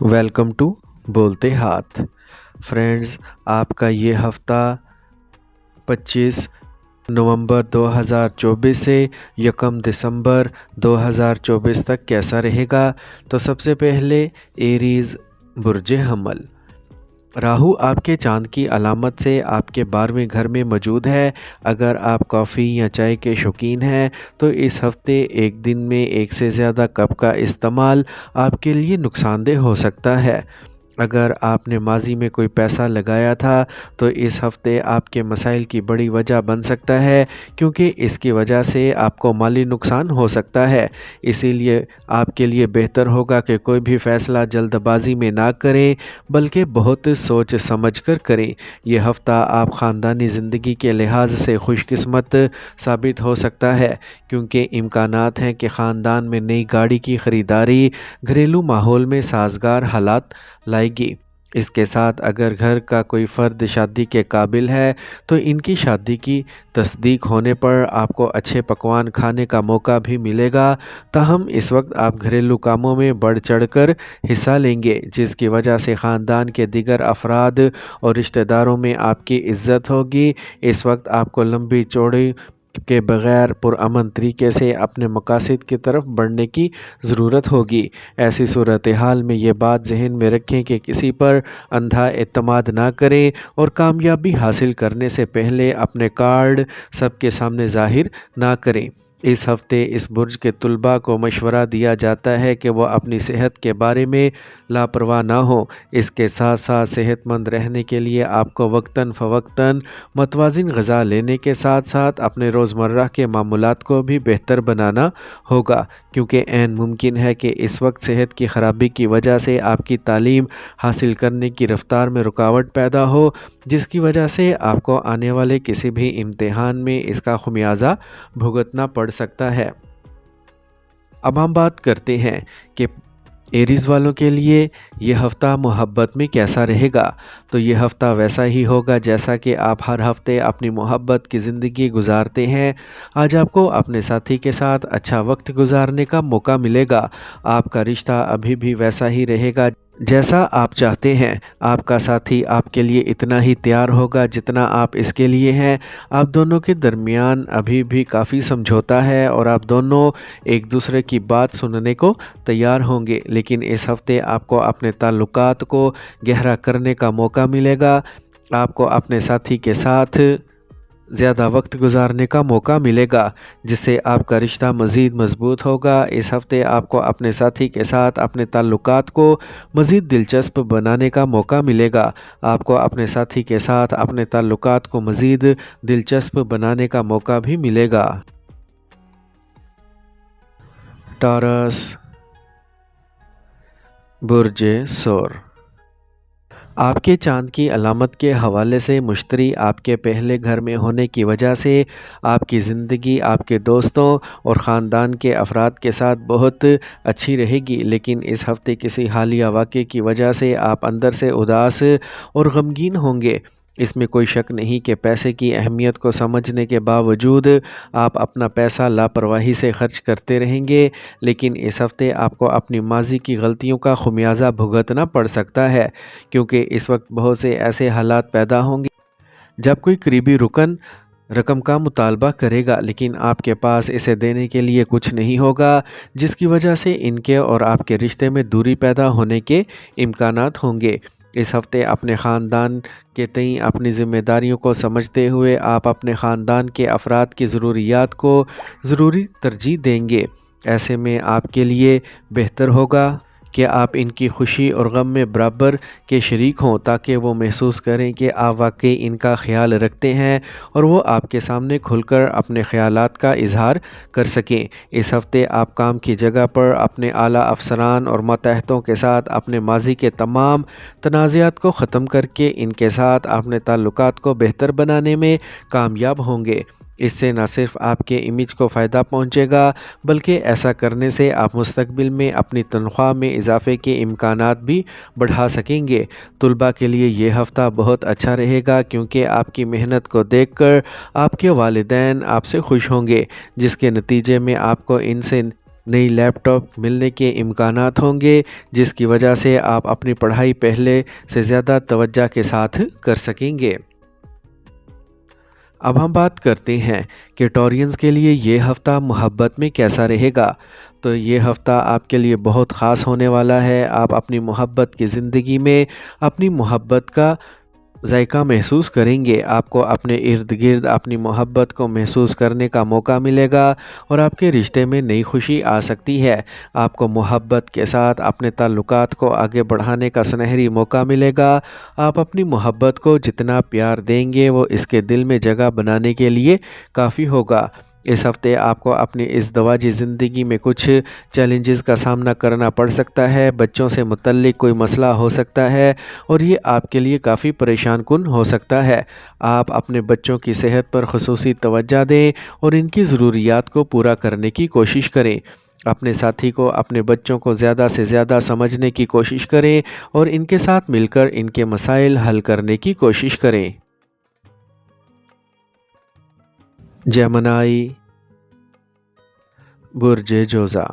Welcome to بولتے ہاتھ friends, آپ کا یہ ہفتہ 25 نومبر 2024 سے 1 دسمبر 2024 تک کیسا رہے گا؟ تو سب سے پہلے ایریز برج حمل۔ راہو آپ کے چاند کی علامت سے آپ کے 12ویں گھر میں موجود ہے۔ اگر آپ کافی یا چائے کے شوقین ہیں تو اس ہفتے ایک دن میں ایک سے زیادہ کپ کا استعمال آپ کے لیے نقصان دہ ہو سکتا ہے۔ اگر آپ نے ماضی میں کوئی پیسہ لگایا تھا تو اس ہفتے آپ کے مسائل کی بڑی وجہ بن سکتا ہے، کیونکہ اس کی وجہ سے آپ کو مالی نقصان ہو سکتا ہے۔ اسی لیے آپ کے لیے بہتر ہوگا کہ کوئی بھی فیصلہ جلد بازی میں نہ کریں، بلکہ بہت سوچ سمجھ کر کریں۔ یہ ہفتہ آپ خاندانی زندگی کے لحاظ سے خوش قسمت ثابت ہو سکتا ہے، کیونکہ امکانات ہیں کہ خاندان میں نئی گاڑی کی خریداری گھریلو ماحول میں سازگار حالات لائے گی۔ اس کے ساتھ اگر گھر کا کوئی فرد شادی کے قابل ہے تو ان کی شادی کی تصدیق ہونے پر آپ کو اچھے پکوان کھانے کا موقع بھی ملے گا۔ تاہم اس وقت آپ گھریلو کاموں میں بڑھ چڑھ کر حصہ لیں گے، جس کی وجہ سے خاندان کے دیگر افراد اور رشتہ داروں میں آپ کی عزت ہوگی۔ اس وقت آپ کو لمبی چوڑی کے بغیر پرامن طریقے سے اپنے مقاصد کی طرف بڑھنے کی ضرورت ہوگی۔ ایسی صورتحال میں یہ بات ذہن میں رکھیں کہ کسی پر اندھا اعتماد نہ کریں اور کامیابی حاصل کرنے سے پہلے اپنے کارڈ سب کے سامنے ظاہر نہ کریں۔ اس ہفتے اس برج کے طلباء کو مشورہ دیا جاتا ہے کہ وہ اپنی صحت کے بارے میں لاپرواہ نہ ہوں۔ اس کے ساتھ ساتھ صحت مند رہنے کے لیے آپ کو وقتاً فوقتاً متوازن غذا لینے کے ساتھ ساتھ اپنے روزمرہ کے معمولات کو بھی بہتر بنانا ہوگا، کیونکہ عین ممکن ہے کہ اس وقت صحت کی خرابی کی وجہ سے آپ کی تعلیم حاصل کرنے کی رفتار میں رکاوٹ پیدا ہو، جس کی وجہ سے آپ کو آنے والے کسی بھی امتحان میں اس کا خمیازہ بھگتنا پڑ سکتا ہے۔ اب ہم بات کرتے ہیں کہ ایریز والوں کے لیے یہ ہفتہ محبت میں کیسا رہے گا۔ تو یہ ہفتہ ویسا ہی ہوگا جیسا کہ آپ ہر ہفتے اپنی محبت کی زندگی گزارتے ہیں۔ آج آپ کو اپنے ساتھی کے ساتھ اچھا وقت گزارنے کا موقع ملے گا۔ آپ کا رشتہ ابھی بھی ویسا ہی رہے گا جیسا آپ چاہتے ہیں۔ آپ کا ساتھی آپ کے لیے اتنا ہی تیار ہوگا جتنا آپ اس کے لیے ہیں۔ آپ دونوں کے درمیان ابھی بھی کافی سمجھوتا ہے اور آپ دونوں ایک دوسرے کی بات سننے کو تیار ہوں گے، لیکن اس ہفتے آپ کو اپنے تعلقات کو گہرا کرنے کا موقع ملے گا۔ آپ کو اپنے ساتھی کے ساتھ زیادہ وقت گزارنے کا موقع ملے گا، جس سے آپ کا رشتہ مزید مضبوط ہوگا۔ اس ہفتے آپ کو اپنے ساتھی کے ساتھ اپنے تعلقات کو مزید دلچسپ بنانے کا موقع ملے گا۔ آپ کو اپنے ساتھی کے ساتھ اپنے تعلقات کو مزید دلچسپ بنانے کا موقع بھی ملے گا۔ ٹارس برج ثور۔ آپ کے چاند کی علامت کے حوالے سے مشتری آپ کے پہلے گھر میں ہونے کی وجہ سے آپ کی زندگی آپ کے دوستوں اور خاندان کے افراد کے ساتھ بہت اچھی رہے گی، لیکن اس ہفتے کسی حالیہ واقعے کی وجہ سے آپ اندر سے اداس اور غمگین ہوں گے۔ اس میں کوئی شک نہیں کہ پیسے کی اہمیت کو سمجھنے کے باوجود آپ اپنا پیسہ لاپرواہی سے خرچ کرتے رہیں گے، لیکن اس ہفتے آپ کو اپنی ماضی کی غلطیوں کا خمیازہ بھگتنا پڑ سکتا ہے، کیونکہ اس وقت بہت سے ایسے حالات پیدا ہوں گے جب کوئی قریبی رقم کا مطالبہ کرے گا، لیکن آپ کے پاس اسے دینے کے لیے کچھ نہیں ہوگا، جس کی وجہ سے ان کے اور آپ کے رشتے میں دوری پیدا ہونے کے امکانات ہوں گے۔ اس ہفتے اپنے خاندان کے تئیں اپنی ذمہ داریوں کو سمجھتے ہوئے آپ اپنے خاندان کے افراد کی ضروریات کو ضروری ترجیح دیں گے۔ ایسے میں آپ کے لیے بہتر ہوگا کہ آپ ان کی خوشی اور غم میں برابر کے شریک ہوں، تاکہ وہ محسوس کریں کہ آپ واقعی ان کا خیال رکھتے ہیں اور وہ آپ کے سامنے کھل کر اپنے خیالات کا اظہار کر سکیں۔ اس ہفتے آپ کام کی جگہ پر اپنے اعلیٰ افسران اور ماتحتوں کے ساتھ اپنے ماضی کے تمام تنازعات کو ختم کر کے ان کے ساتھ اپنے تعلقات کو بہتر بنانے میں کامیاب ہوں گے۔ اس سے نہ صرف آپ کے امیج کو فائدہ پہنچے گا، بلکہ ایسا کرنے سے آپ مستقبل میں اپنی تنخواہ میں اضافے کے امکانات بھی بڑھا سکیں گے۔ طلباء کے لیے یہ ہفتہ بہت اچھا رہے گا، کیونکہ آپ کی محنت کو دیکھ کر آپ کے والدین آپ سے خوش ہوں گے، جس کے نتیجے میں آپ کو ان سے نئی لیپ ٹاپ ملنے کے امکانات ہوں گے، جس کی وجہ سے آپ اپنی پڑھائی پہلے سے زیادہ توجہ کے ساتھ کر سکیں گے۔ اب ہم بات کرتے ہیں کہ ٹورینز کے لیے یہ ہفتہ محبت میں کیسا رہے گا۔ تو یہ ہفتہ آپ کے لیے بہت خاص ہونے والا ہے۔ آپ اپنی محبت کی زندگی میں اپنی محبت کا ذائقہ محسوس کریں گے۔ آپ کو اپنے ارد گرد اپنی محبت کو محسوس کرنے کا موقع ملے گا اور آپ کے رشتے میں نئی خوشی آ سکتی ہے۔ آپ کو محبت کے ساتھ اپنے تعلقات کو آگے بڑھانے کا سنہری موقع ملے گا۔ آپ اپنی محبت کو جتنا پیار دیں گے وہ اس کے دل میں جگہ بنانے کے لیے کافی ہوگا۔ اس ہفتے آپ کو اپنی ازدواجی زندگی میں کچھ چیلنجز کا سامنا کرنا پڑ سکتا ہے۔ بچوں سے متعلق کوئی مسئلہ ہو سکتا ہے اور یہ آپ کے لیے کافی پریشان کن ہو سکتا ہے۔ آپ اپنے بچوں کی صحت پر خصوصی توجہ دیں اور ان کی ضروریات کو پورا کرنے کی کوشش کریں۔ اپنے ساتھی کو اپنے بچوں کو زیادہ سے زیادہ سمجھنے کی کوشش کریں اور ان کے ساتھ مل کر ان کے مسائل حل کرنے کی کوشش کریں۔ جیمنائی، برج جوزا۔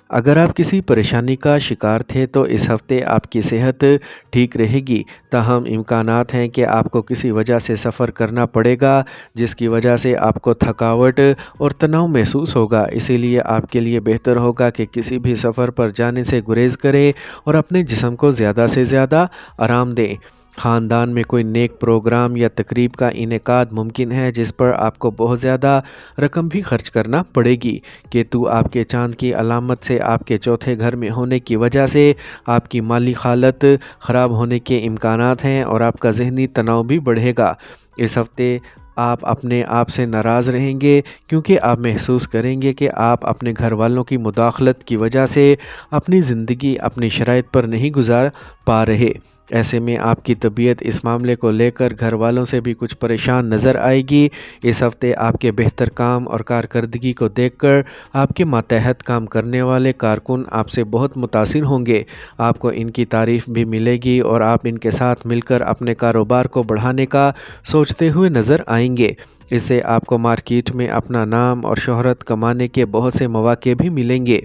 اگر آپ کسی پریشانی کا شکار تھے تو اس ہفتے آپ کی صحت ٹھیک رہے گی، تاہم امکانات ہیں کہ آپ کو کسی وجہ سے سفر کرنا پڑے گا جس کی وجہ سے آپ کو تھکاوٹ اور تناؤ محسوس ہوگا۔ اسی لیے آپ کے لیے بہتر ہوگا کہ کسی بھی سفر پر جانے سے گریز کریں اور اپنے جسم کو زیادہ سے زیادہ آرام دیں۔ خاندان میں کوئی نیک پروگرام یا تقریب کا انعقاد ممکن ہے جس پر آپ کو بہت زیادہ رقم بھی خرچ کرنا پڑے گی۔ کیتو آپ کے چاند کی علامت سے آپ کے چوتھے گھر میں ہونے کی وجہ سے آپ کی مالی حالت خراب ہونے کے امکانات ہیں اور آپ کا ذہنی تناؤ بھی بڑھے گا۔ اس ہفتے آپ اپنے آپ سے ناراض رہیں گے کیونکہ آپ محسوس کریں گے کہ آپ اپنے گھر والوں کی مداخلت کی وجہ سے اپنی زندگی اپنی شرائط پر نہیں گزار پا رہے۔ ایسے میں آپ کی طبیعت اس معاملے کو لے کر گھر والوں سے بھی کچھ پریشان نظر آئے گی۔ اس ہفتے آپ کے بہتر کام اور کارکردگی کو دیکھ کر آپ کے ماتحت کام کرنے والے کارکن آپ سے بہت متاثر ہوں گے۔ آپ کو ان کی تعریف بھی ملے گی اور آپ ان کے ساتھ مل کر اپنے کاروبار کو بڑھانے کا سوچتے ہوئے نظر آئیں گے۔ اس سے آپ کو مارکیٹ میں اپنا نام اور شہرت کمانے کے بہت سے مواقع بھی ملیں گے۔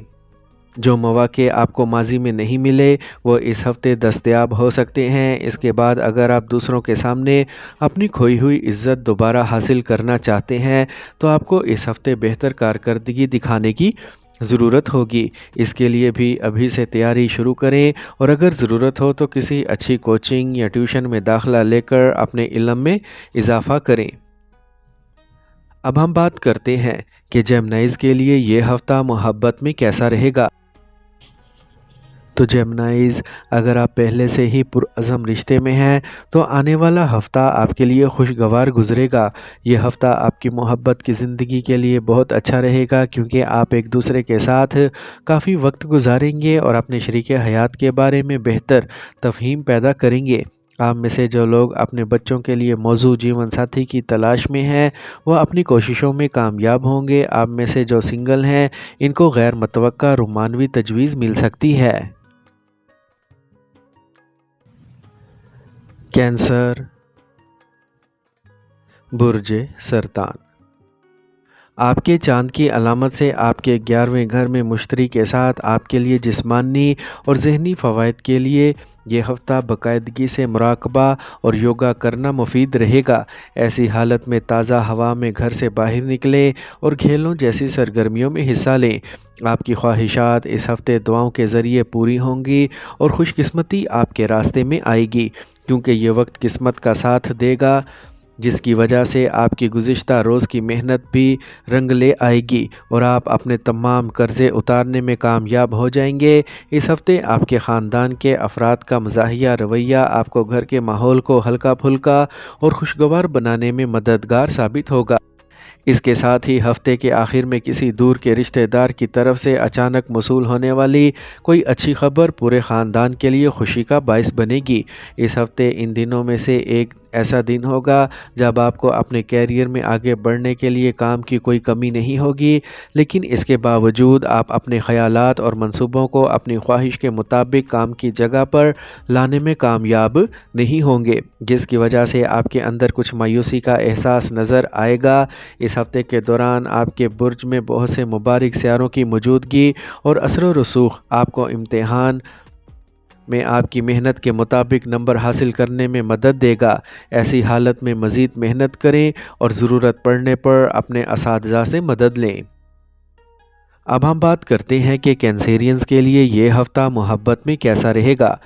جو مواقع آپ کو ماضی میں نہیں ملے وہ اس ہفتے دستیاب ہو سکتے ہیں۔ اس کے بعد اگر آپ دوسروں کے سامنے اپنی کھوئی ہوئی عزت دوبارہ حاصل کرنا چاہتے ہیں تو آپ کو اس ہفتے بہتر کارکردگی دکھانے کی ضرورت ہوگی۔ اس کے لیے بھی ابھی سے تیاری شروع کریں اور اگر ضرورت ہو تو کسی اچھی کوچنگ یا ٹیوشن میں داخلہ لے کر اپنے علم میں اضافہ کریں۔ اب ہم بات کرتے ہیں کہ جیمنائز کے لیے یہ ہفتہ محبت میں کیسا رہے گا۔ تو جیمنائز، اگر آپ پہلے سے ہی پرعزم رشتے میں ہیں تو آنے والا ہفتہ آپ کے لیے خوشگوار گزرے گا۔ یہ ہفتہ آپ کی محبت کی زندگی کے لیے بہت اچھا رہے گا کیونکہ آپ ایک دوسرے کے ساتھ کافی وقت گزاریں گے اور اپنے شریک حیات کے بارے میں بہتر تفہیم پیدا کریں گے۔ آپ میں سے جو لوگ اپنے بچوں کے لیے موزوں جیون ساتھی کی تلاش میں ہیں وہ اپنی کوششوں میں کامیاب ہوں گے۔ آپ میں سے جو سنگل ہیں ان کو غیر متوقع رومانوی تجویز مل سکتی ہے۔ کینسر، برج سرطان۔ آپ کے چاند کی علامت سے آپ کے 11ویں گھر میں مشتری کے ساتھ آپ کے لیے جسمانی اور ذہنی فوائد کے لیے یہ ہفتہ باقاعدگی سے مراقبہ اور یوگا کرنا مفید رہے گا۔ ایسی حالت میں تازہ ہوا میں گھر سے باہر نکلیں اور کھیلوں جیسی سرگرمیوں میں حصہ لیں۔ آپ کی خواہشات اس ہفتے دعاؤں کے ذریعے پوری ہوں گی اور خوش قسمتی آپ کے راستے میں آئے گی کیونکہ یہ وقت قسمت کا ساتھ دے گا جس کی وجہ سے آپ کی گزشتہ روز کی محنت بھی رنگ لے آئے گی اور آپ اپنے تمام قرضے اتارنے میں کامیاب ہو جائیں گے۔ اس ہفتے آپ کے خاندان کے افراد کا مزاحیہ رویہ آپ کو گھر کے ماحول کو ہلکا پھلکا اور خوشگوار بنانے میں مددگار ثابت ہوگا۔ اس کے ساتھ ہی ہفتے کے آخر میں کسی دور کے رشتہ دار کی طرف سے اچانک موصول ہونے والی کوئی اچھی خبر پورے خاندان کے لیے خوشی کا باعث بنے گی۔ اس ہفتے ان دنوں میں سے ایک ایسا دن ہوگا جب آپ کو اپنے کیریئر میں آگے بڑھنے کے لیے کام کی کوئی کمی نہیں ہوگی، لیکن اس کے باوجود آپ اپنے خیالات اور منصوبوں کو اپنی خواہش کے مطابق کام کی جگہ پر لانے میں کامیاب نہیں ہوں گے، جس کی وجہ سے آپ کے اندر کچھ مایوسی کا احساس نظر آئے گا۔ اس اس ہفتے کے دوران آپ کے برج میں بہت سے مبارک سیاروں کی موجودگی اور اثر و رسوخ آپ کو امتحان میں آپ کی محنت کے مطابق نمبر حاصل کرنے میں مدد دے گا۔ ایسی حالت میں مزید محنت کریں اور ضرورت پڑنے پر اپنے اساتذہ سے مدد لیں۔ اب ہم بات کرتے ہیں کہ کینسیرینز کے لیے یہ ہفتہ محبت میں کیسا رہے گا۔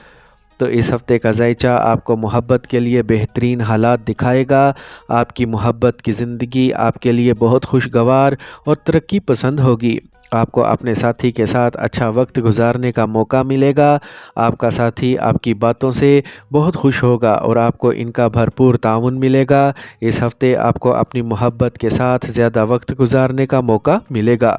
تو اس ہفتے کا ذائچہ آپ کو محبت کے لیے بہترین حالات دکھائے گا۔ آپ کی محبت کی زندگی آپ کے لیے بہت خوشگوار اور ترقی پسند ہوگی۔ آپ کو اپنے ساتھی کے ساتھ اچھا وقت گزارنے کا موقع ملے گا۔ آپ کا ساتھی آپ کی باتوں سے بہت خوش ہوگا اور آپ کو ان کا بھرپور تعاون ملے گا۔ اس ہفتے آپ کو اپنی محبت کے ساتھ زیادہ وقت گزارنے کا موقع ملے گا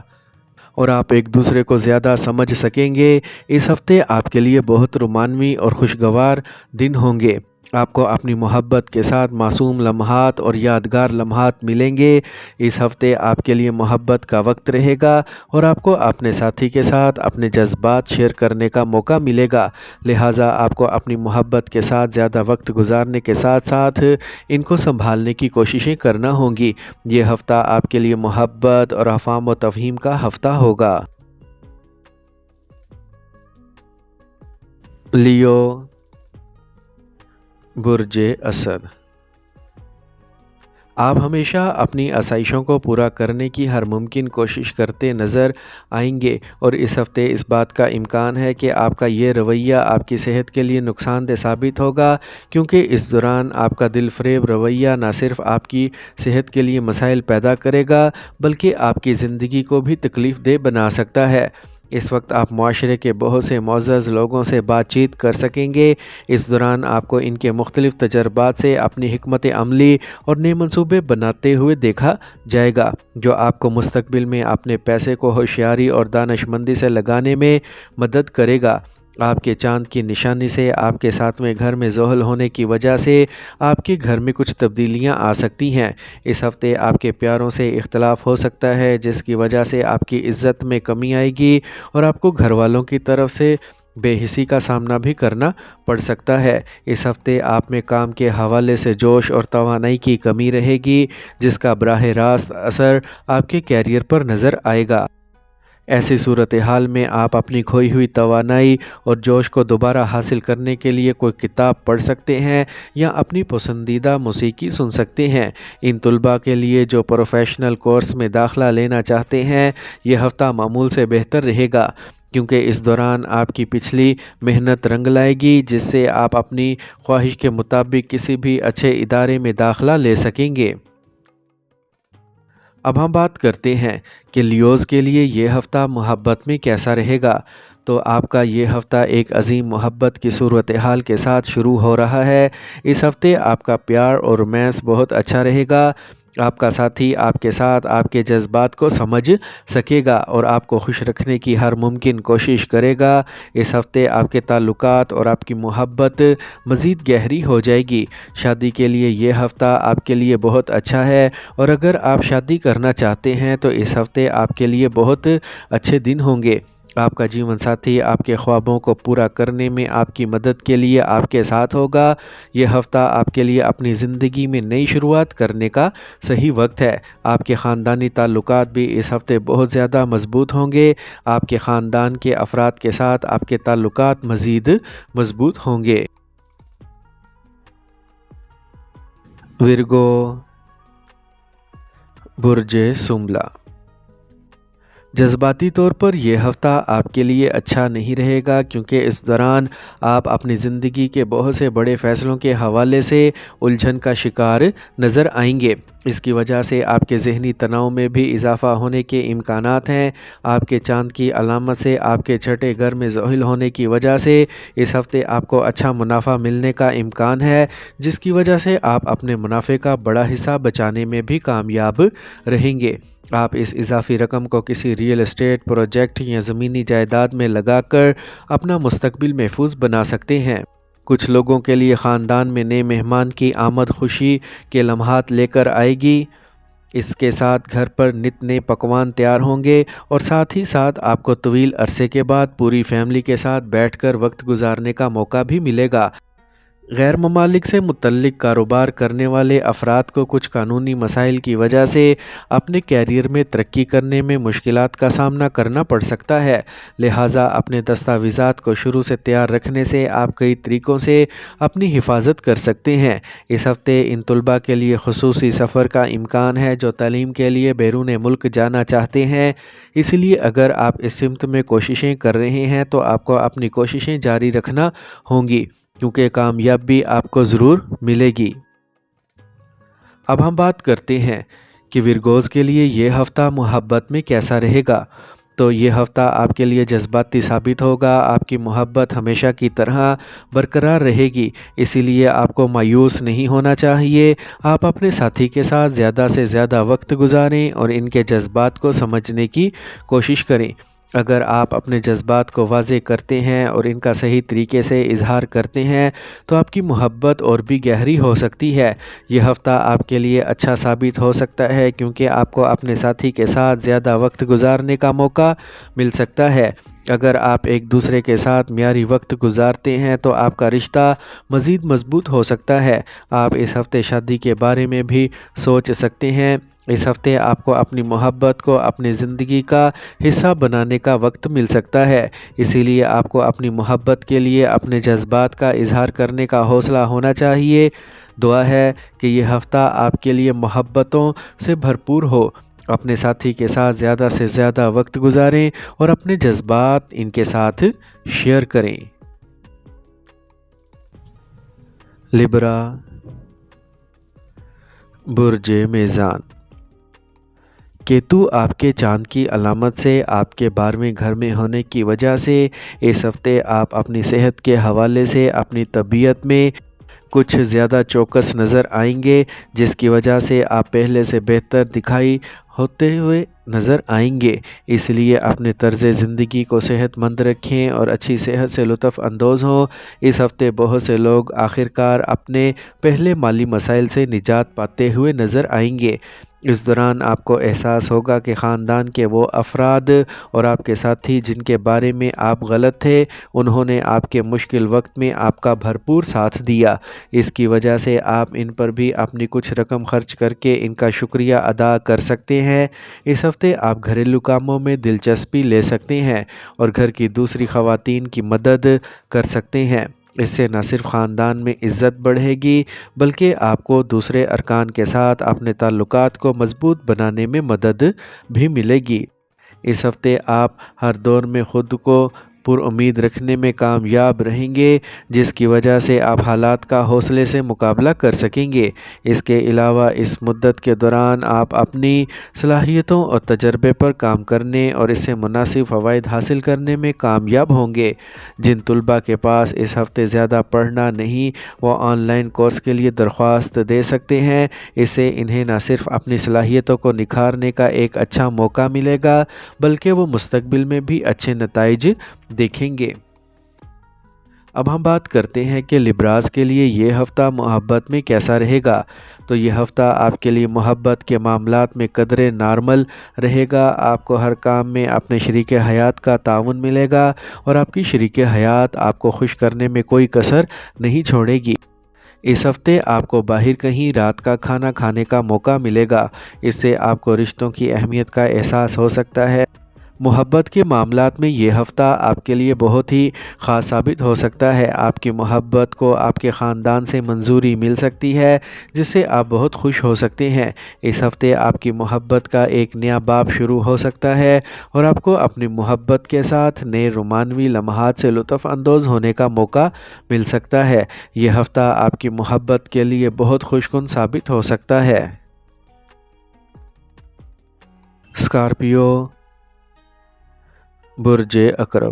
اور آپ ایک دوسرے کو زیادہ سمجھ سکیں گے۔ اس ہفتے آپ کے لیے بہت رومانوی اور خوشگوار دن ہوں گے۔ آپ کو اپنی محبت کے ساتھ معصوم لمحات اور یادگار لمحات ملیں گے۔ اس ہفتے آپ کے لیے محبت کا وقت رہے گا اور آپ کو اپنے ساتھی کے ساتھ اپنے جذبات شیئر کرنے کا موقع ملے گا، لہٰذا آپ کو اپنی محبت کے ساتھ زیادہ وقت گزارنے کے ساتھ ساتھ ان کو سنبھالنے کی کوششیں کرنا ہوں گی۔ یہ ہفتہ آپ کے لیے محبت اور افہام و تفہیم کا ہفتہ ہوگا۔ لیو، برج اسد۔ آپ ہمیشہ اپنی آسائشوں کو پورا کرنے کی ہر ممکن کوشش کرتے نظر آئیں گے اور اس ہفتے اس بات کا امکان ہے کہ آپ کا یہ رویہ آپ کی صحت کے لیے نقصان دہ ثابت ہوگا، کیونکہ اس دوران آپ کا دل فریب رویہ نہ صرف آپ کی صحت کے لیے مسائل پیدا کرے گا بلکہ آپ کی زندگی کو بھی تکلیف دہ بنا سکتا ہے۔ اس وقت آپ معاشرے کے بہت سے معزز لوگوں سے بات چیت کر سکیں گے۔ اس دوران آپ کو ان کے مختلف تجربات سے اپنی حکمت عملی اور نئے منصوبے بناتے ہوئے دیکھا جائے گا، جو آپ کو مستقبل میں اپنے پیسے کو ہوشیاری اور دانش مندی سے لگانے میں مدد کرے گا۔ آپ کے چاند کی نشانی سے آپ کے ساتویں گھر میں زحل ہونے کی وجہ سے آپ کے گھر میں کچھ تبدیلیاں آ سکتی ہیں۔ اس ہفتے آپ کے پیاروں سے اختلاف ہو سکتا ہے، جس کی وجہ سے آپ کی عزت میں کمی آئے گی اور آپ کو گھر والوں کی طرف سے بے حسی کا سامنا بھی کرنا پڑ سکتا ہے۔ اس ہفتے آپ میں کام کے حوالے سے جوش اور توانائی کی کمی رہے گی، جس کا براہ راست اثر آپ کے کیریئر پر نظر آئے گا۔ ایسی صورتحال میں آپ اپنی کھوئی ہوئی توانائی اور جوش کو دوبارہ حاصل کرنے کے لیے کوئی کتاب پڑھ سکتے ہیں یا اپنی پسندیدہ موسیقی سن سکتے ہیں۔ ان طلباء کے لیے جو پروفیشنل کورس میں داخلہ لینا چاہتے ہیں، یہ ہفتہ معمول سے بہتر رہے گا، کیونکہ اس دوران آپ کی پچھلی محنت رنگ لائے گی، جس سے آپ اپنی خواہش کے مطابق کسی بھی اچھے ادارے میں داخلہ لے سکیں گے۔ اب ہم بات کرتے ہیں کہ لیوز کے لیے یہ ہفتہ محبت میں کیسا رہے گا۔ تو آپ کا یہ ہفتہ ایک عظیم محبت کی صورتحال کے ساتھ شروع ہو رہا ہے۔ اس ہفتے آپ کا پیار اور رومانس بہت اچھا رہے گا۔ آپ کا ساتھی آپ کے ساتھ آپ کے جذبات کو سمجھ سکے گا اور آپ کو خوش رکھنے کی ہر ممکن کوشش کرے گا۔ اس ہفتے آپ کے تعلقات اور آپ کی محبت مزید گہری ہو جائے گی۔ شادی کے لیے یہ ہفتہ آپ کے لیے بہت اچھا ہے اور اگر آپ شادی کرنا چاہتے ہیں تو اس ہفتے آپ کے لیے بہت اچھے دن ہوں گے۔ آپ کا جیون ساتھی آپ کے خوابوں کو پورا کرنے میں آپ کی مدد کے لیے آپ کے ساتھ ہوگا۔ یہ ہفتہ آپ کے لیے اپنی زندگی میں نئی شروعات کرنے کا صحیح وقت ہے۔ آپ کے خاندانی تعلقات بھی اس ہفتے بہت زیادہ مضبوط ہوں گے۔ آپ کے خاندان کے افراد کے ساتھ آپ کے تعلقات مزید مضبوط ہوں گے۔ ورگو، برج سنبلا۔ جذباتی طور پر یہ ہفتہ آپ کے لیے اچھا نہیں رہے گا، کیونکہ اس دوران آپ اپنی زندگی کے بہت سے بڑے فیصلوں کے حوالے سے الجھن کا شکار نظر آئیں گے۔ اس کی وجہ سے آپ کے ذہنی تناؤ میں بھی اضافہ ہونے کے امکانات ہیں۔ آپ کے چاند کی علامت سے آپ کے چھٹے گھر میں زحل ہونے کی وجہ سے اس ہفتے آپ کو اچھا منافع ملنے کا امکان ہے، جس کی وجہ سے آپ اپنے منافع کا بڑا حصہ بچانے میں بھی کامیاب رہیں گے۔ آپ اس اضافی رقم کو کسی ریئل اسٹیٹ پروجیکٹ یا زمینی جائیداد میں لگا کر اپنا مستقبل محفوظ بنا سکتے ہیں۔ کچھ لوگوں کے لیے خاندان میں نئے مہمان کی آمد خوشی کے لمحات لے کر آئے گی۔ اس کے ساتھ گھر پر نت نئے پکوان تیار ہوں گے اور ساتھ ہی ساتھ آپ کو طویل عرصے کے بعد پوری فیملی کے ساتھ بیٹھ کر وقت گزارنے کا موقع بھی ملے گا۔ غیر ممالک سے متعلق کاروبار کرنے والے افراد کو کچھ قانونی مسائل کی وجہ سے اپنے کیریئر میں ترقی کرنے میں مشکلات کا سامنا کرنا پڑ سکتا ہے، لہٰذا اپنے دستاویزات کو شروع سے تیار رکھنے سے آپ کئی طریقوں سے اپنی حفاظت کر سکتے ہیں۔ اس ہفتے ان طلباء کے لیے خصوصی سفر کا امکان ہے جو تعلیم کے لیے بیرون ملک جانا چاہتے ہیں، اس لیے اگر آپ اس سمت میں کوششیں کر رہے ہیں تو آپ کو اپنی کوششیں جاری رکھنا ہوں گی، کیونکہ کامیابی آپ کو ضرور ملے گی۔ اب ہم بات کرتے ہیں کہ ورگوز کے لیے یہ ہفتہ محبت میں کیسا رہے گا۔ تو یہ ہفتہ آپ کے لیے جذباتی ثابت ہوگا، آپ کی محبت ہمیشہ کی طرح برقرار رہے گی، اسی لیے آپ کو مایوس نہیں ہونا چاہیے۔ آپ اپنے ساتھی کے ساتھ زیادہ سے زیادہ وقت گزاریں اور ان کے جذبات کو سمجھنے کی کوشش کریں۔ اگر آپ اپنے جذبات کو واضح کرتے ہیں اور ان کا صحیح طریقے سے اظہار کرتے ہیں تو آپ کی محبت اور بھی گہری ہو سکتی ہے۔ یہ ہفتہ آپ کے لیے اچھا ثابت ہو سکتا ہے کیونکہ آپ کو اپنے ساتھی کے ساتھ زیادہ وقت گزارنے کا موقع مل سکتا ہے۔ اگر آپ ایک دوسرے کے ساتھ معیاری وقت گزارتے ہیں تو آپ کا رشتہ مزید مضبوط ہو سکتا ہے۔ آپ اس ہفتے شادی کے بارے میں بھی سوچ سکتے ہیں۔ اس ہفتے آپ کو اپنی محبت کو اپنی زندگی کا حصہ بنانے کا وقت مل سکتا ہے، اسی لیے آپ کو اپنی محبت کے لیے اپنے جذبات کا اظہار کرنے کا حوصلہ ہونا چاہیے۔ دعا ہے کہ یہ ہفتہ آپ کے لیے محبتوں سے بھرپور ہو۔ اپنے ساتھی کے ساتھ زیادہ سے زیادہ وقت گزاریں اور اپنے جذبات ان کے ساتھ شیئر کریں۔ لبرا، برج میزان۔ کیتو آپ کے چاند کی علامت سے آپ کے 12ویں گھر میں ہونے کی وجہ سے اس ہفتے آپ اپنی صحت کے حوالے سے اپنی طبیعت میں کچھ زیادہ چوکس نظر آئیں گے، جس کی وجہ سے آپ پہلے سے بہتر دکھائی ہوتے ہوئے نظر آئیں گے۔ اس لیے اپنے طرز زندگی کو صحت مند رکھیں اور اچھی صحت سے لطف اندوز ہوں۔ اس ہفتے بہت سے لوگ آخرکار اپنے پہلے مالی مسائل سے نجات پاتے ہوئے نظر آئیں گے۔ اس دوران آپ کو احساس ہوگا کہ خاندان کے وہ افراد اور آپ کے ساتھی جن کے بارے میں آپ غلط تھے، انہوں نے آپ کے مشکل وقت میں آپ کا بھرپور ساتھ دیا۔ اس کی وجہ سے آپ ان پر بھی اپنی کچھ رقم خرچ کر کے ان کا شکریہ ادا کر سکتے ہیں۔ اس ہفتے آپ گھریلو کاموں میں دلچسپی لے سکتے ہیں اور گھر کی دوسری خواتین کی مدد کر سکتے ہیں۔ اس سے نہ صرف خاندان میں عزت بڑھے گی بلکہ آپ کو دوسرے ارکان کے ساتھ اپنے تعلقات کو مضبوط بنانے میں مدد بھی ملے گی۔ اس ہفتے آپ ہر دور میں خود کو پر امید رکھنے میں کامیاب رہیں گے، جس کی وجہ سے آپ حالات کا حوصلے سے مقابلہ کر سکیں گے۔ اس کے علاوہ اس مدت کے دوران آپ اپنی صلاحیتوں اور تجربے پر کام کرنے اور اس سے مناسب فوائد حاصل کرنے میں کامیاب ہوں گے۔ جن طلباء کے پاس اس ہفتے زیادہ پڑھنا نہیں، وہ آن لائن کورس کے لیے درخواست دے سکتے ہیں۔ اس سے انہیں نہ صرف اپنی صلاحیتوں کو نکھارنے کا ایک اچھا موقع ملے گا بلکہ وہ مستقبل میں بھی اچھے نتائج دیکھیں گے۔ اب ہم بات کرتے ہیں کہ لبراز کے لیے یہ ہفتہ محبت میں کیسا رہے گا۔ تو یہ ہفتہ آپ کے لیے محبت کے معاملات میں قدرے نارمل رہے گا۔ آپ کو ہر کام میں اپنے شریک حیات کا تعاون ملے گا اور آپ کی شریک حیات آپ کو خوش کرنے میں کوئی کسر نہیں چھوڑے گی۔ اس ہفتے آپ کو باہر کہیں رات کا کھانا کھانے کا موقع ملے گا، اس سے آپ کو رشتوں کی اہمیت کا احساس ہو سکتا ہے۔ محبت کے معاملات میں یہ ہفتہ آپ کے لیے بہت ہی خاص ثابت ہو سکتا ہے۔ آپ کی محبت کو آپ کے خاندان سے منظوری مل سکتی ہے جس سے آپ بہت خوش ہو سکتے ہیں۔ اس ہفتے آپ کی محبت کا ایک نیا باب شروع ہو سکتا ہے اور آپ کو اپنی محبت کے ساتھ نئے رومانوی لمحات سے لطف اندوز ہونے کا موقع مل سکتا ہے۔ یہ ہفتہ آپ کی محبت کے لیے بہت خوش کن ثابت ہو سکتا ہے۔ اسکارپیو، برج عقرب۔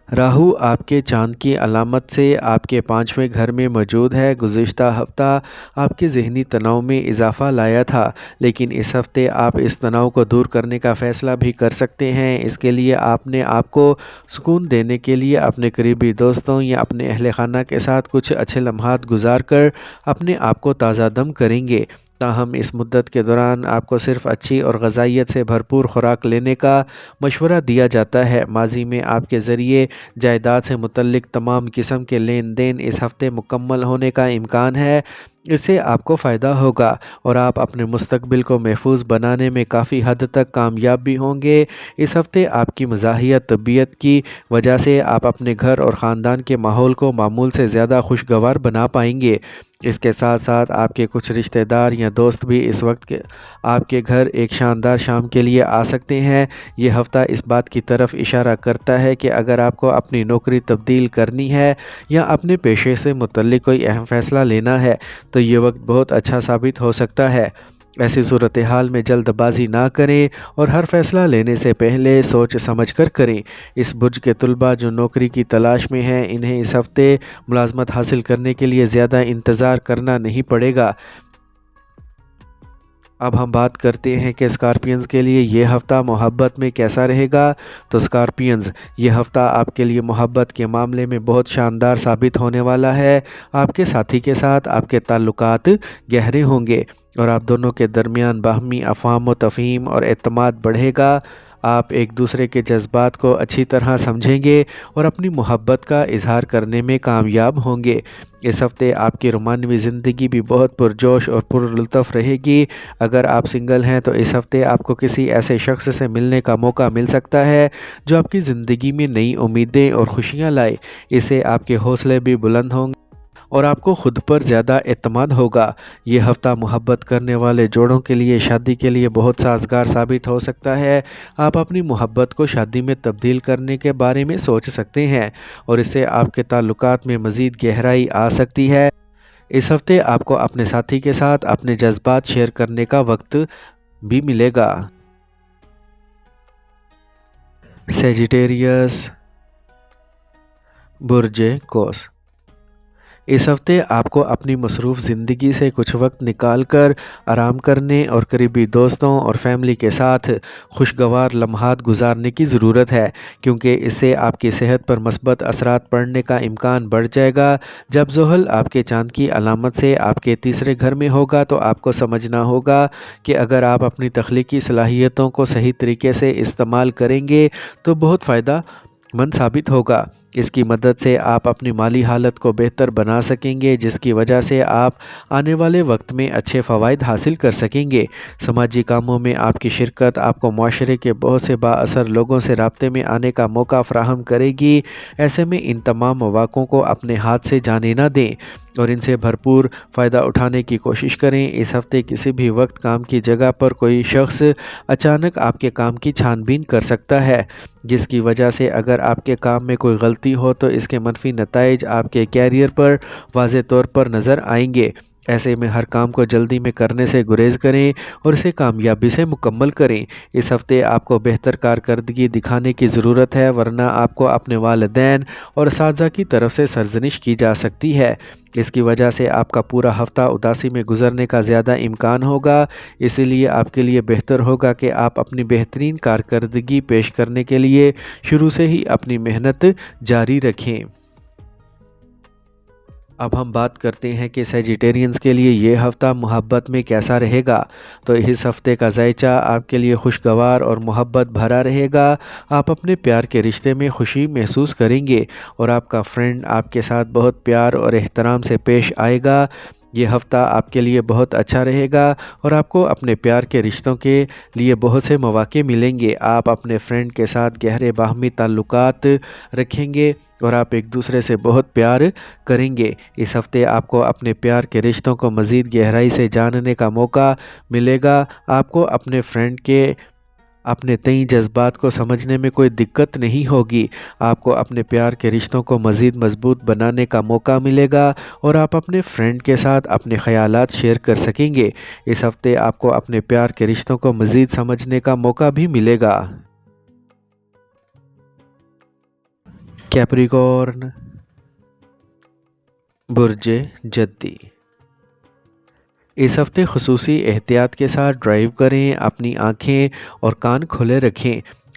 راہو آپ کے چاند کی علامت سے آپ کے 5ویں گھر میں موجود ہے۔ گزشتہ ہفتہ آپ کے ذہنی تناؤ میں اضافہ لایا تھا، لیکن اس ہفتے آپ اس تناؤ کو دور کرنے کا فیصلہ بھی کر سکتے ہیں۔ اس کے لیے آپ نے آپ کو سکون دینے کے لیے اپنے قریبی دوستوں یا اپنے اہل خانہ کے ساتھ کچھ اچھے لمحات گزار کر اپنے آپ کو تازہ دم کریں گے۔ تاہم اس مدت کے دوران آپ کو صرف اچھی اور غذائیت سے بھرپور خوراک لینے کا مشورہ دیا جاتا ہے۔ ماضی میں آپ کے ذریعے جائیداد سے متعلق تمام قسم کے لین دین اس ہفتے مکمل ہونے کا امکان ہے۔ اس سے آپ کو فائدہ ہوگا اور آپ اپنے مستقبل کو محفوظ بنانے میں کافی حد تک کامیاب بھی ہوں گے۔ اس ہفتے آپ کی مزاحیہ طبیعت کی وجہ سے آپ اپنے گھر اور خاندان کے ماحول کو معمول سے زیادہ خوشگوار بنا پائیں گے۔ اس کے ساتھ ساتھ آپ کے کچھ رشتہ دار یا دوست بھی اس وقت آپ کے گھر ایک شاندار شام کے لیے آ سکتے ہیں۔ یہ ہفتہ اس بات کی طرف اشارہ کرتا ہے کہ اگر آپ کو اپنی نوکری تبدیل کرنی ہے یا اپنے پیشے سے متعلق کوئی اہم فیصلہ لینا ہے تو یہ وقت بہت اچھا ثابت ہو سکتا ہے۔ ایسی صورتحال میں جلد بازی نہ کریں اور ہر فیصلہ لینے سے پہلے سوچ سمجھ کر کریں۔ اس برج کے طلباء جو نوکری کی تلاش میں ہیں انہیں اس ہفتے ملازمت حاصل کرنے کے لیے زیادہ انتظار کرنا نہیں پڑے گا۔ اب ہم بات کرتے ہیں کہ اسکارپینز کے لیے یہ ہفتہ محبت میں کیسا رہے گا۔ تو اسکارپینز، یہ ہفتہ آپ کے لیے محبت کے معاملے میں بہت شاندار ثابت ہونے والا ہے۔ آپ کے ساتھی کے ساتھ آپ کے تعلقات گہرے ہوں گے اور آپ دونوں کے درمیان باہمی افہام و تفہیم اور اعتماد بڑھے گا۔ آپ ایک دوسرے کے جذبات کو اچھی طرح سمجھیں گے اور اپنی محبت کا اظہار کرنے میں کامیاب ہوں گے۔ اس ہفتے آپ کی رومانوی زندگی بھی بہت پرجوش اور پرلطف رہے گی۔ اگر آپ سنگل ہیں تو اس ہفتے آپ کو کسی ایسے شخص سے ملنے کا موقع مل سکتا ہے جو آپ کی زندگی میں نئی امیدیں اور خوشیاں لائے۔ اس سے آپ کے حوصلے بھی بلند ہوں گے اور آپ کو خود پر زیادہ اعتماد ہوگا۔ یہ ہفتہ محبت کرنے والے جوڑوں کے لیے شادی کے لیے بہت سازگار ثابت ہو سکتا ہے۔ آپ اپنی محبت کو شادی میں تبدیل کرنے کے بارے میں سوچ سکتے ہیں اور اس سے آپ کے تعلقات میں مزید گہرائی آ سکتی ہے۔ اس ہفتے آپ کو اپنے ساتھی کے ساتھ اپنے جذبات شیئر کرنے کا وقت بھی ملے گا۔ سیجیٹیریس، برج قوس، اس ہفتے آپ کو اپنی مصروف زندگی سے کچھ وقت نکال کر آرام کرنے اور قریبی دوستوں اور فیملی کے ساتھ خوشگوار لمحات گزارنے کی ضرورت ہے، کیونکہ اس سے آپ کی صحت پر مثبت اثرات پڑنے کا امکان بڑھ جائے گا۔ جب زحل آپ کے چاند کی علامت سے آپ کے تیسرے گھر میں ہوگا تو آپ کو سمجھنا ہوگا کہ اگر آپ اپنی تخلیقی صلاحیتوں کو صحیح طریقے سے استعمال کریں گے تو بہت فائدہ مند ثابت ہوگا۔ اس کی مدد سے آپ اپنی مالی حالت کو بہتر بنا سکیں گے، جس کی وجہ سے آپ آنے والے وقت میں اچھے فوائد حاصل کر سکیں گے۔ سماجی کاموں میں آپ کی شرکت آپ کو معاشرے کے بہت سے با اثر لوگوں سے رابطے میں آنے کا موقع فراہم کرے گی۔ ایسے میں ان تمام مواقعوں کو اپنے ہاتھ سے جانے نہ دیں اور ان سے بھرپور فائدہ اٹھانے کی کوشش کریں۔ اس ہفتے کسی بھی وقت کام کی جگہ پر کوئی شخص اچانک آپ کے کام کی چھان بین کر سکتا ہے، جس کی وجہ سے اگر آپ کے کام میں کوئی غلطی ہو تو اس کے منفی نتائج آپ کے کیریئر پر واضح طور پر نظر آئیں گے۔ ایسے میں ہر کام کو جلدی میں کرنے سے گریز کریں اور اسے کامیابی سے مکمل کریں۔ اس ہفتے آپ کو بہتر کارکردگی دکھانے کی ضرورت ہے، ورنہ آپ کو اپنے والدین اور اساتذہ کی طرف سے سرزنش کی جا سکتی ہے۔ اس کی وجہ سے آپ کا پورا ہفتہ اداسی میں گزرنے کا زیادہ امکان ہوگا۔ اسی لیے آپ کے لیے بہتر ہوگا کہ آپ اپنی بہترین کارکردگی پیش کرنے کے لیے شروع سے ہی اپنی محنت جاری رکھیں۔ اب ہم بات کرتے ہیں کہ سیجیٹیرینز کے لیے یہ ہفتہ محبت میں کیسا رہے گا۔ تو اس ہفتے کا ذائچہ آپ کے لیے خوشگوار اور محبت بھرا رہے گا۔ آپ اپنے پیار کے رشتے میں خوشی محسوس کریں گے اور آپ کا فرینڈ آپ کے ساتھ بہت پیار اور احترام سے پیش آئے گا۔ یہ ہفتہ آپ کے لیے بہت اچھا رہے گا اور آپ کو اپنے پیار کے رشتوں کے لیے بہت سے مواقع ملیں گے۔ آپ اپنے فرینڈ کے ساتھ گہرے باہمی تعلقات رکھیں گے اور آپ ایک دوسرے سے بہت پیار کریں گے۔ اس ہفتے آپ کو اپنے پیار کے رشتوں کو مزید گہرائی سے جاننے کا موقع ملے گا۔ آپ کو اپنے فرینڈ کے اپنے تئیں جذبات کو سمجھنے میں کوئی دقت نہیں ہوگی۔ آپ کو اپنے پیار کے رشتوں کو مزید مضبوط بنانے کا موقع ملے گا اور آپ اپنے فرینڈ کے ساتھ اپنے خیالات شیئر کر سکیں گے۔ اس ہفتے آپ کو اپنے پیار کے رشتوں کو مزید سمجھنے کا موقع بھی ملے گا۔ کیپریکارن، برج جدی، اس ہفتے خصوصی احتیاط کے ساتھ ڈرائیو کریں، اپنی آنکھیں اور کان کھلے رکھیں۔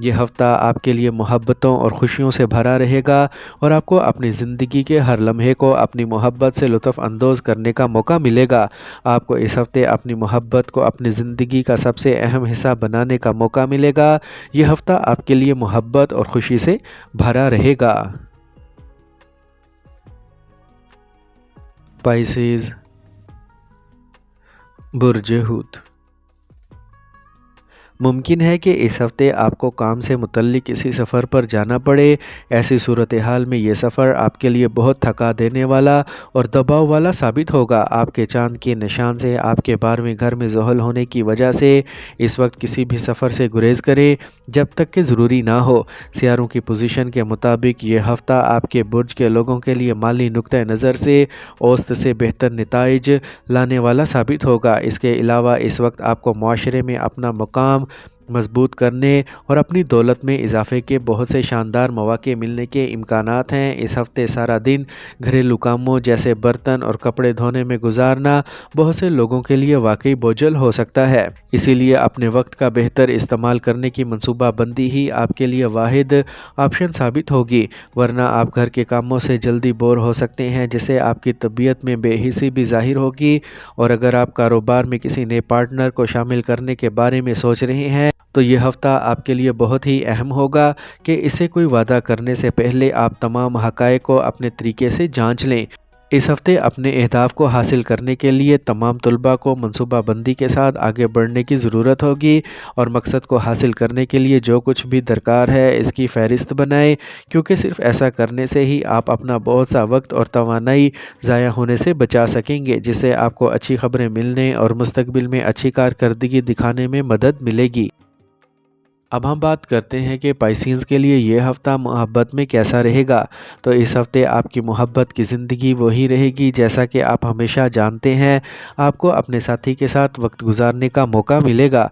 یہ ہفتہ آپ کے لیے محبتوں اور خوشیوں سے بھرا رہے گا اور آپ کو اپنی زندگی کے ہر لمحے کو اپنی محبت سے لطف اندوز کرنے کا موقع ملے گا۔ آپ کو اس ہفتے اپنی محبت کو اپنی زندگی کا سب سے اہم حصہ بنانے کا موقع ملے گا۔ یہ ہفتہ آپ کے لیے محبت اور خوشی سے بھرا رہے گا۔ پائسیز، برج حوت۔ ممکن ہے کہ اس ہفتے آپ کو کام سے متعلق کسی سفر پر جانا پڑے۔ ایسی صورتحال میں یہ سفر آپ کے لیے بہت تھکا دینے والا اور دباؤ والا ثابت ہوگا۔ آپ کے چاند کے نشان سے آپ کے 12ویں گھر میں زحل ہونے کی وجہ سے اس وقت کسی بھی سفر سے گریز کریں جب تک کہ ضروری نہ ہو۔ سیاروں کی پوزیشن کے مطابق یہ ہفتہ آپ کے برج کے لوگوں کے لیے مالی نقطہ نظر سے اوسط سے بہتر نتائج لانے والا ثابت ہوگا۔ اس کے علاوہ اس وقت آپ کو معاشرے میں اپنا مقام مضبوط کرنے اور اپنی دولت میں اضافے کے بہت سے شاندار مواقع ملنے کے امکانات ہیں۔ اس ہفتے سارا دن گھریلو کاموں جیسے برتن اور کپڑے دھونے میں گزارنا بہت سے لوگوں کے لیے واقعی بوجھل ہو سکتا ہے، اسی لیے اپنے وقت کا بہتر استعمال کرنے کی منصوبہ بندی ہی آپ کے لیے واحد آپشن ثابت ہوگی، ورنہ آپ گھر کے کاموں سے جلدی بور ہو سکتے ہیں جس سے آپ کی طبیعت میں بے حسی بھی ظاہر ہوگی۔ اور اگر آپ کاروبار میں کسی نئے پارٹنر کو شامل کرنے کے بارے میں سوچ رہے ہیں تو یہ ہفتہ آپ کے لیے بہت ہی اہم ہوگا کہ اسے کوئی وعدہ کرنے سے پہلے آپ تمام حقائق کو اپنے طریقے سے جانچ لیں۔ اس ہفتے اپنے اہداف کو حاصل کرنے کے لیے تمام طلباء کو منصوبہ بندی کے ساتھ آگے بڑھنے کی ضرورت ہوگی اور مقصد کو حاصل کرنے کے لیے جو کچھ بھی درکار ہے اس کی فہرست بنائیں، کیونکہ صرف ایسا کرنے سے ہی آپ اپنا بہت سا وقت اور توانائی ضائع ہونے سے بچا سکیں گے، جس سے آپ کو اچھی خبریں ملنے اور مستقبل میں اچھی کارکردگی دکھانے میں مدد ملے گی۔ اب ہم بات کرتے ہیں کہ پائسیز کے لیے یہ ہفتہ محبت میں کیسا رہے گا۔ تو اس ہفتے آپ کی محبت کی زندگی وہی رہے گی جیسا کہ آپ ہمیشہ جانتے ہیں۔ آپ کو اپنے ساتھی کے ساتھ وقت گزارنے کا موقع ملے گا۔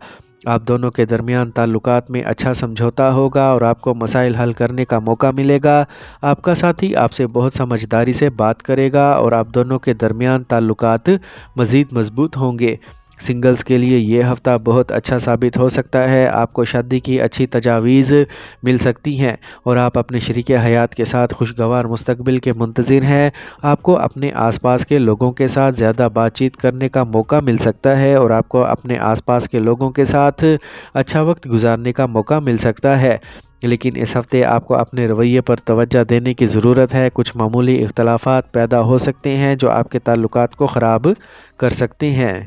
آپ دونوں کے درمیان تعلقات میں اچھا سمجھوتا ہوگا اور آپ کو مسائل حل کرنے کا موقع ملے گا۔ آپ کا ساتھی آپ سے بہت سمجھداری سے بات کرے گا اور آپ دونوں کے درمیان تعلقات مزید مضبوط ہوں گے۔ سنگلز کے لیے یہ ہفتہ بہت اچھا ثابت ہو سکتا ہے۔ آپ کو شادی کی اچھی تجاویز مل سکتی ہیں اور آپ اپنے شریک حیات کے ساتھ خوشگوار مستقبل کے منتظر ہیں۔ آپ کو اپنے آس پاس کے لوگوں کے ساتھ زیادہ بات چیت کرنے کا موقع مل سکتا ہے اور آپ کو اپنے آس پاس کے لوگوں کے ساتھ اچھا وقت گزارنے کا موقع مل سکتا ہے، لیکن اس ہفتے آپ کو اپنے رویے پر توجہ دینے کی ضرورت ہے۔ کچھ معمولی اختلافات پیدا ہو سکتے ہیں جو آپ کے تعلقات کو خراب کر سکتے ہیں۔